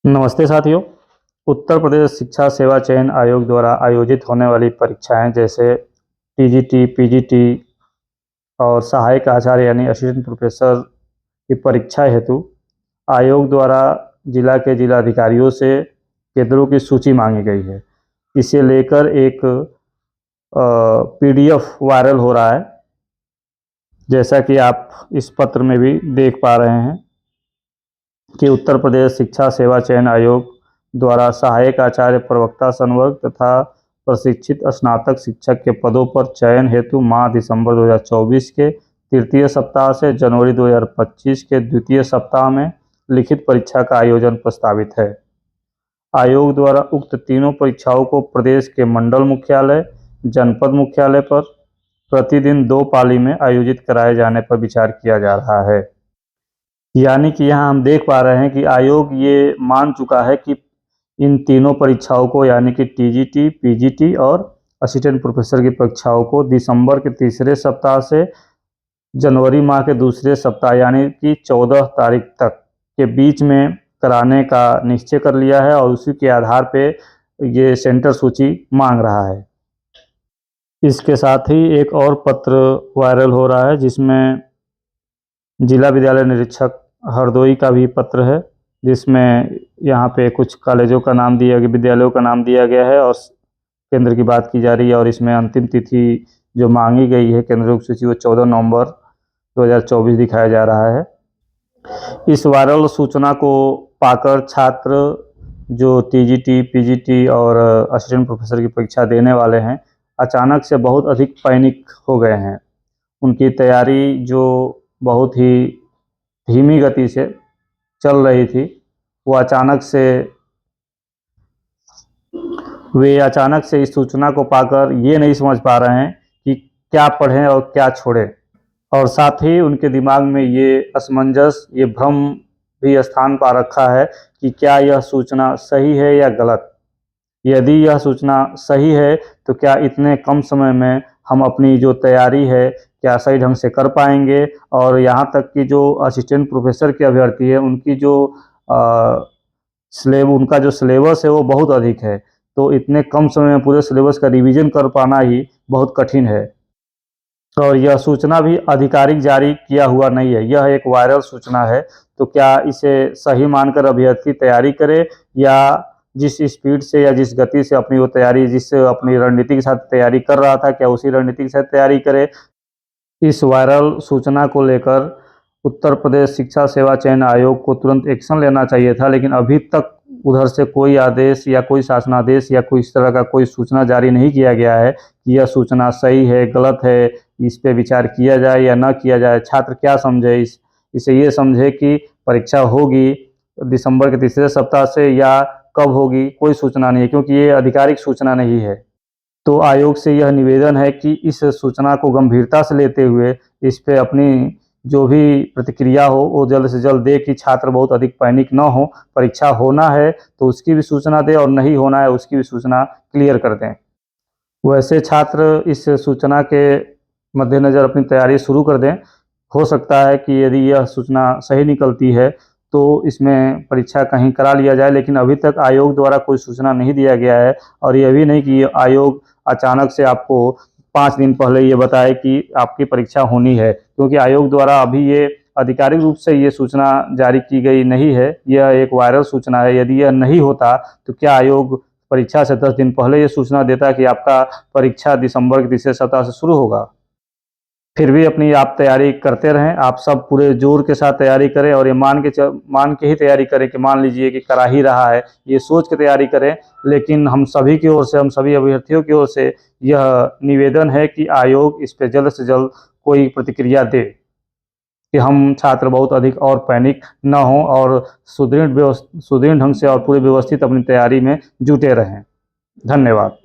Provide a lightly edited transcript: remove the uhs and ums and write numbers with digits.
नमस्ते साथियों। उत्तर प्रदेश शिक्षा सेवा चयन आयोग द्वारा आयोजित होने वाली परीक्षाएं जैसे टीजीटी, पीजीटी और सहायक आचार्य यानी असिस्टेंट प्रोफेसर की परीक्षा हेतु आयोग द्वारा जिला के जिलाधिकारियों से केंद्रों की सूची मांगी गई है। इसे लेकर एक पीडीएफ वायरल हो रहा है, जैसा कि आप इस पत्र में भी देख पा रहे हैं कि उत्तर प्रदेश शिक्षा सेवा चयन आयोग द्वारा सहायक आचार्य, प्रवक्ता संवर्ग तथा प्रशिक्षित स्नातक शिक्षक के पदों पर चयन हेतु माह दिसंबर 2024 के तृतीय सप्ताह से जनवरी 2025 के द्वितीय सप्ताह में लिखित परीक्षा का आयोजन प्रस्तावित है। आयोग द्वारा उक्त तीनों परीक्षाओं को प्रदेश के मंडल मुख्यालय, जनपद मुख्यालय पर प्रतिदिन 2 पाली में आयोजित कराए जाने पर विचार किया जा रहा है। यानी कि यहाँ हम देख पा रहे हैं कि आयोग ये मान चुका है कि इन तीनों परीक्षाओं को यानी कि टीजीटी, पीजीटी और असिस्टेंट प्रोफेसर की परीक्षाओं को दिसंबर के तीसरे सप्ताह से जनवरी माह के दूसरे सप्ताह यानी कि 14 तारीख तक के बीच में कराने का निश्चय कर लिया है और उसी के आधार पे ये सेंटर सूची मांग रहा है। इसके साथ ही एक और पत्र वायरल हो रहा है जिसमें जिला विद्यालय निरीक्षक हरदोई का भी पत्र है, जिसमें यहाँ पे कुछ कॉलेजों का नाम दिया गया, विद्यालयों का नाम दिया गया है और केंद्र की बात की जा रही है। और इसमें अंतिम तिथि जो मांगी गई है केंद्रों की सूची वो 14 नवंबर 2024 दिखाया जा रहा है। इस वायरल सूचना को पाकर छात्र जो टीजीटी, पीजीटी और असिस्टेंट प्रोफेसर की परीक्षा देने वाले हैं अचानक से बहुत अधिक पैनिक हो गए हैं। उनकी तैयारी जो बहुत ही धीमी गति से चल रही थी वे अचानक से इस सूचना को पाकर ये नहीं समझ पा रहे हैं कि क्या पढ़ें और क्या छोड़ें, और साथ ही उनके दिमाग में ये असमंजस, ये भ्रम भी स्थान पा रखा है कि क्या यह सूचना सही है या गलत। यदि यह सूचना सही है तो क्या इतने कम समय में हम अपनी जो तैयारी है क्या सही ढंग से कर पाएंगे, और यहाँ तक कि जो असिस्टेंट प्रोफेसर के अभ्यर्थी है उनकी जो उनका जो सिलेबस है वो बहुत अधिक है, तो इतने कम समय में पूरे सिलेबस का रिवीजन कर पाना ही बहुत कठिन है। और यह सूचना भी आधिकारिक जारी किया हुआ नहीं है, यह एक वायरल सूचना है। तो क्या इसे सही मानकर अभ्यर्थी तैयारी करे या जिस स्पीड से या जिस गति से अपनी वो तैयारी, जिस अपनी रणनीति के साथ तैयारी कर रहा था, क्या उसी रणनीति के साथ तैयारी करे। इस वायरल सूचना को लेकर उत्तर प्रदेश शिक्षा सेवा चयन आयोग को तुरंत एक्शन लेना चाहिए था, लेकिन अभी तक उधर से कोई आदेश या कोई शासनादेश या कोई इस तरह का कोई सूचना जारी नहीं किया गया है कि यह सूचना सही है, गलत है, इस पे विचार किया जाए या ना किया जाए। छात्र क्या समझे, इसे ये समझे कि परीक्षा होगी दिसंबर के तीसरे सप्ताह से या कब होगी, कोई सूचना नहीं है, क्योंकि ये आधिकारिक सूचना नहीं है। तो आयोग से यह निवेदन है कि इस सूचना को गंभीरता से लेते हुए इस पे अपनी जो भी प्रतिक्रिया हो वो जल्द से जल्द दे कि छात्र बहुत अधिक पैनिक न हो। परीक्षा होना है तो उसकी भी सूचना दे और नहीं होना है उसकी भी सूचना क्लियर कर दें। वैसे छात्र इस सूचना के मद्देनज़र अपनी तैयारी शुरू कर दें। हो सकता है कि यदि यह सूचना सही निकलती है तो इसमें परीक्षा कहीं करा लिया जाए, लेकिन अभी तक आयोग द्वारा कोई सूचना नहीं दिया गया है। और यह भी नहीं कि आयोग अचानक से आपको 5 दिन पहले ये बताए कि आपकी परीक्षा होनी है, क्योंकि आयोग द्वारा अभी ये आधिकारिक रूप से ये सूचना जारी की गई नहीं है, यह एक वायरल सूचना है। यदि यह नहीं होता तो क्या आयोग परीक्षा से 10 दिन पहले ये सूचना देता कि आपका परीक्षा दिसंबर के तीसरे सप्ताह से शुरू होगा। फिर भी अपनी आप तैयारी करते रहें, आप सब पूरे जोर के साथ तैयारी करें और ये मान के ही तैयारी करें कि मान लीजिए कि करा ही रहा है, ये सोच के तैयारी करें। लेकिन हम सभी की ओर से, हम सभी अभ्यर्थियों की ओर से यह निवेदन है कि आयोग इस पे जल्द से जल्द कोई प्रतिक्रिया दे कि हम छात्र बहुत अधिक और पैनिक न हों और सुदृढ़ ढंग से और पूरे व्यवस्थित अपनी तैयारी में जुटे रहें। धन्यवाद।